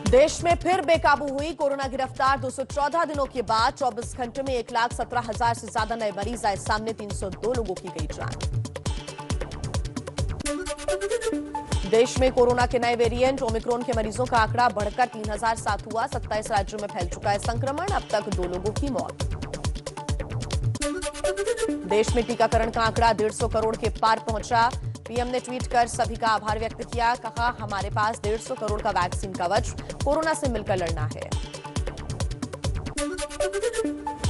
देश में फिर बेकाबू हुई कोरोना गिरफ्तार 214 दिनों के बाद 24 घंटे में 1,17,000 से ज्यादा नए मरीज आए सामने। 302 लोगों की गई जान। देश में कोरोना के नए वेरिएंट ओमिक्रॉन के मरीजों का आंकड़ा बढ़कर 3,007 हुआ। 27 राज्यों में फैल चुका है संक्रमण। अब तक 2 लोगों की मौत। देश में टीकाकरण का आंकड़ा 150 करोड़ के पार पहुंचा। पीएम ने ट्वीट कर सभी का आभार व्यक्त किया। कहा, हमारे पास 150 करोड़ का वैक्सीन कवच, कोरोना से मिलकर लड़ना है।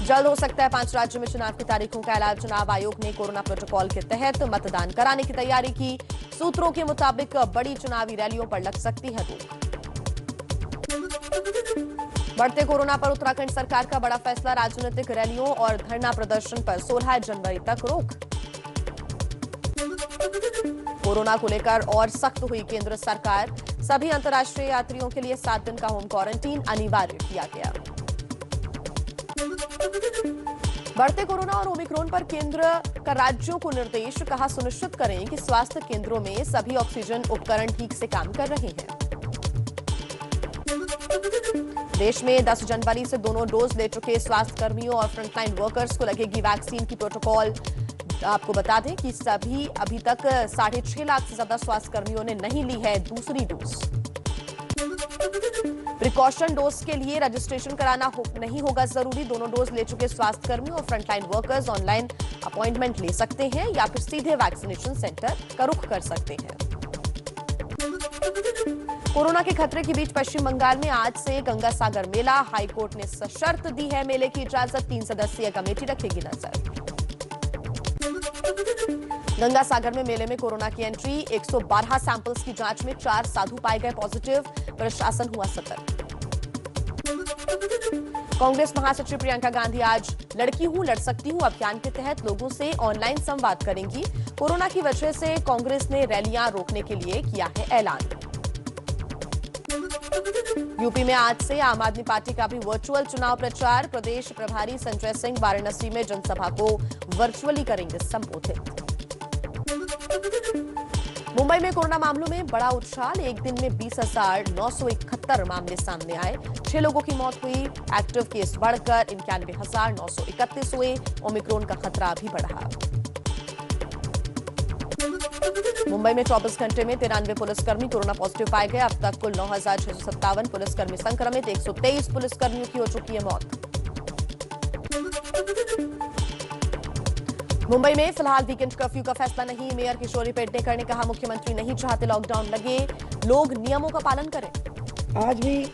जल्द हो सकता है 5 राज्यों में चुनाव की तारीखों का ऐलान। चुनाव आयोग ने कोरोना प्रोटोकॉल के तहत मतदान कराने की तैयारी की। सूत्रों के मुताबिक बड़ी चुनावी रैलियों पर लग सकती है रोक। बढ़ते कोरोना पर उत्तराखंड सरकार का बड़ा फैसला। राजनीतिक रैलियों और धरना प्रदर्शन पर 16 जनवरी तक रोक। कोरोना को लेकर और सख्त हुई केंद्र सरकार। सभी अंतर्राष्ट्रीय यात्रियों के लिए 7 दिन का होम क्वारंटीन अनिवार्य किया गया। बढ़ते कोरोना और ओमिक्रॉन पर केंद्र का राज्यों को निर्देश। कहा, सुनिश्चित करें कि स्वास्थ्य केंद्रों में सभी ऑक्सीजन उपकरण ठीक से काम कर रहे हैं। देश में 10 जनवरी से दोनों डोज ले चुके स्वास्थ्य कर्मियों और फ्रंटलाइन वर्कर्स को लगेगी वैक्सीन की प्रोटोकॉल। आपको बता दें कि अभी तक 6.5 लाख से ज्यादा स्वास्थ्य कर्मियों ने नहीं ली है दूसरी डोज। प्रिकॉशन डोज के लिए रजिस्ट्रेशन कराना नहीं होगा जरूरी। दोनों डोज ले चुके स्वास्थ्य कर्मी और फ्रंटलाइन वर्कर्स ऑनलाइन अपॉइंटमेंट ले सकते हैं या फिर सीधे वैक्सीनेशन सेंटर का रुख कर सकते हैं। कोरोना के खतरे के बीच पश्चिम बंगाल में आज से गंगा सागर मेला। हाईकोर्ट ने सशर्त दी है मेले की इजाजत। 3 सदस्यीय कमेटी रखेगी नजर। गंगा सागर में मेले में कोरोना की एंट्री। 112 सैंपल्स की जांच में 4 साधु पाए गए पॉजिटिव। प्रशासन हुआ सतर्क। कांग्रेस महासचिव प्रियंका गांधी आज लड़की हूं लड़ सकती हूं अभियान के तहत लोगों से ऑनलाइन संवाद करेंगी। कोरोना की वजह से कांग्रेस ने रैलियां रोकने के लिए किया है ऐलान। यूपी में आज से आम आदमी पार्टी का भी वर्चुअल चुनाव प्रचार। प्रदेश प्रभारी संजय सिंह वाराणसी में जनसभा को वर्चुअली करेंगे संबोधित। मुंबई में कोरोना मामलों में बड़ा उछाल। एक दिन में 20,971 मामले सामने आए। 6 लोगों की मौत हुई। एक्टिव केस बढ़कर 91,931 हुए। ओमिक्रॉन का खतरा भी बढ़ा। मुंबई में 24 घंटे में 93 पुलिसकर्मी कोरोना पॉजिटिव पाए गए। अब तक कुल 9,657 पुलिसकर्मी संक्रमित। 123 पुलिसकर्मियों की हो चुकी है मौत। मुंबई में फिलहाल वीकेंड कर्फ्यू का फैसला नहीं। मेयर किशोरी पेडनेकर ने कहा, मुख्यमंत्री नहीं चाहते लॉकडाउन लगे, लोग नियमों का पालन करें। आज भी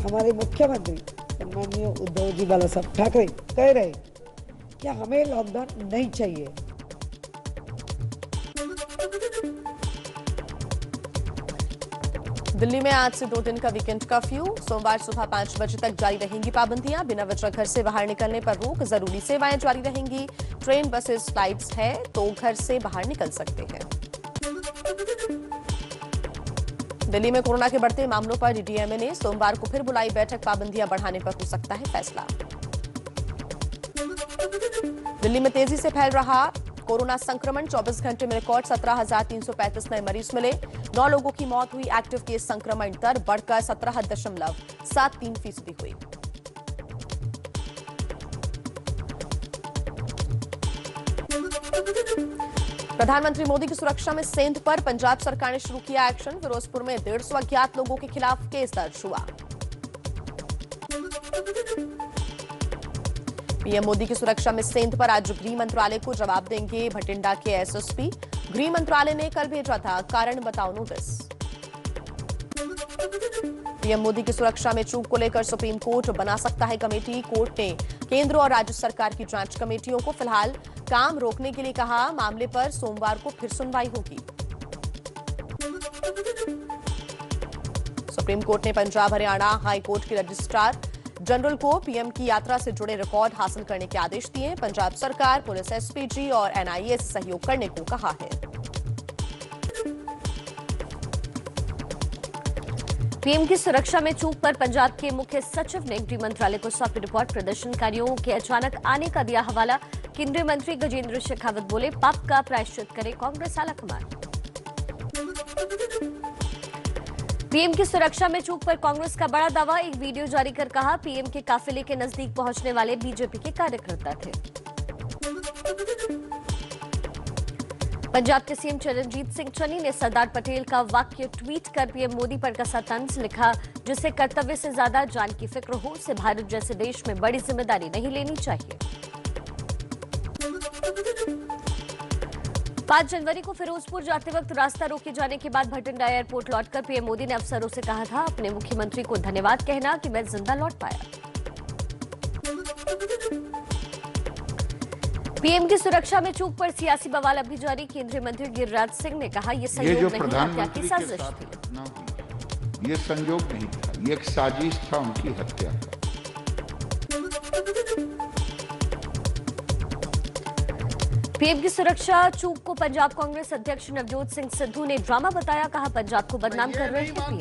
हमारे मुख्यमंत्री माननीय उद्धव जी बाला साहब ठाकरे कह रहे कि हमें लॉकडाउन नहीं चाहिए। दिल्ली में आज से 2 दिन का वीकेंड कर्फ्यू। सोमवार सुबह 5 बजे तक जारी रहेंगी पाबंदियां। बिना वजह घर से बाहर निकलने पर रोक। जरूरी सेवाएं जारी रहेंगी। ट्रेन, बसेस, फ्लाइट्स है तो घर से बाहर निकल सकते हैं। दिल्ली में कोरोना के बढ़ते मामलों पर डीडीएमए ने सोमवार को फिर बुलाई बैठक। पाबंदियां बढ़ाने पर हो सकता है फैसला। दिल्ली में तेजी से फैल रहा कोरोना संक्रमण। 24 घंटे में रिकॉर्ड 17,335 नए मरीज मिले। 9 लोगों की मौत हुई। एक्टिव केस संक्रमण दर बढ़कर 17.73% हुई। प्रधानमंत्री मोदी की सुरक्षा में सेंध पर पंजाब सरकार ने शुरू किया एक्शन। फिरोजपुर में 150 अज्ञात लोगों के खिलाफ केस दर्ज हुआ। पीएम मोदी की सुरक्षा में सेंध पर आज गृह मंत्रालय को जवाब देंगे भटिंडा के एसएसपी। गृह मंत्रालय ने कल भेजा था कारण बताओ नोटिस। पीएम मोदी की सुरक्षा में चूक को लेकर सुप्रीम कोर्ट बना सकता है कमेटी। कोर्ट ने केंद्र और राज्य सरकार की जांच कमेटियों को फिलहाल काम रोकने के लिए कहा। मामले पर सोमवार को फिर सुनवाई होगी। सुप्रीम कोर्ट ने पंजाब हरियाणा हाई कोर्ट के रजिस्ट्रार जनरल को पीएम की यात्रा से जुड़े रिकॉर्ड हासिल करने के आदेश दिए। पंजाब सरकार, पुलिस, एसपीजी और एनआईए से सहयोग करने को कहा है। पीएम की सुरक्षा में चूक पर पंजाब के मुख्य सचिव ने गृह मंत्रालय को सौंपी रिपोर्ट। प्रदर्शनकारियों के अचानक आने का दिया हवाला। केंद्रीय मंत्री गजेंद्र शेखावत बोले, पाप का प्रायश्चित करे कांग्रेस आलाकमान। पीएम की सुरक्षा में चूक पर कांग्रेस का बड़ा दावा। एक वीडियो जारी कर कहा, पीएम के काफिले के नजदीक पहुंचने वाले बीजेपी के कार्यकर्ता थे। पंजाब के सीएम चरणजीत सिंह चन्नी ने सरदार पटेल का वाक्य ट्वीट कर पीएम मोदी पर कसा तंज। लिखा, जिसे कर्तव्य से ज्यादा जान की फिक्र हो, उसे भारत जैसे देश में बड़ी जिम्मेदारी नहीं लेनी चाहिए। 5 जनवरी को फिरोजपुर जाते वक्त रास्ता रोके जाने के बाद भटिंडा एयरपोर्ट लौटकर पीएम मोदी ने अफसरों से कहा था, अपने मुख्यमंत्री को धन्यवाद कहना कि मैं जिंदा लौट पाया। पीएम की सुरक्षा में चूक पर सियासी बवाल अभी जारी। केंद्रीय मंत्री गिरिराज सिंह ने कहा, ये संयोग नहीं, हत्या की साजिश थी। ये संयोग नहीं था, ये एक साजिश था उनकी हत्या का। पीएम की सुरक्षा चूक को पंजाब कांग्रेस अध्यक्ष नवजोत सिंह सिद्धू ने ड्रामा बताया। कहा, पंजाब को बदनाम कर रहे हैं पीएम।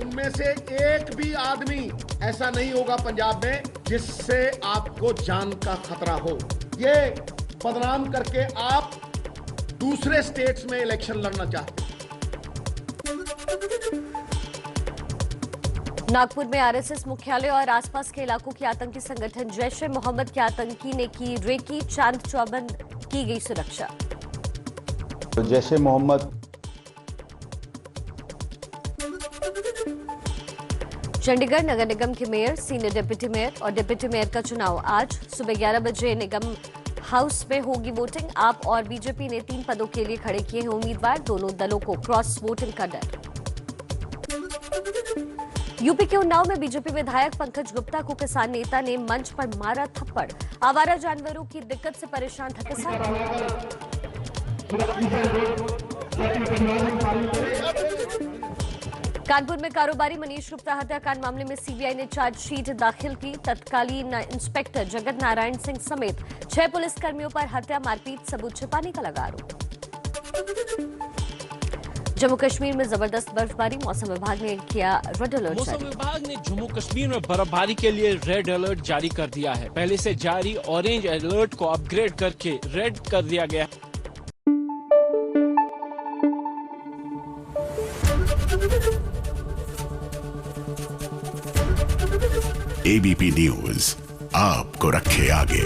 उनमें से एक भी आदमी ऐसा नहीं होगा पंजाब में जिससे आपको जान का खतरा हो। ये बदनाम करके आप दूसरे स्टेट्स में इलेक्शन लड़ना चाहते हैं। नागपुर में आरएसएस मुख्यालय और आसपास के इलाकों के आतंकी संगठन जैश ए मोहम्मद के आतंकी ने की रेकी। चांद चौबंद की गई सुरक्षा। जैश ए मोहम्मद चंडीगढ़ नगर निगम के मेयर, सीनियर डिप्टी मेयर और डिप्टी मेयर का चुनाव आज सुबह 11 बजे निगम हाउस में होगी वोटिंग। आप और बीजेपी ने 3 पदों के लिए खड़े किए हैं उम्मीदवार। दोनों दलों को क्रॉस वोटिंग का डर। यूपी के उन्नाव में बीजेपी विधायक पंकज गुप्ता को किसान नेता ने मंच पर मारा थप्पड़। आवारा जानवरों की दिक्कत से परेशान था किसान। कानपुर में कारोबारी मनीष गुप्ता हत्याकांड मामले में सीबीआई ने चार्जशीट दाखिल की। तत्कालीन इंस्पेक्टर जगत नारायण सिंह समेत 6 पुलिसकर्मियों पर हत्या, मारपीट, सबूत छिपाने का लगा आरोप। जम्मू कश्मीर में जबरदस्त बर्फबारी। मौसम विभाग ने किया रेड अलर्ट जारी। मौसम विभाग ने जम्मू कश्मीर में बर्फबारी के लिए रेड अलर्ट जारी कर दिया है। पहले से जारी ऑरेंज अलर्ट को अपग्रेड करके रेड कर दिया गया। एबीपी न्यूज आपको रखे आगे।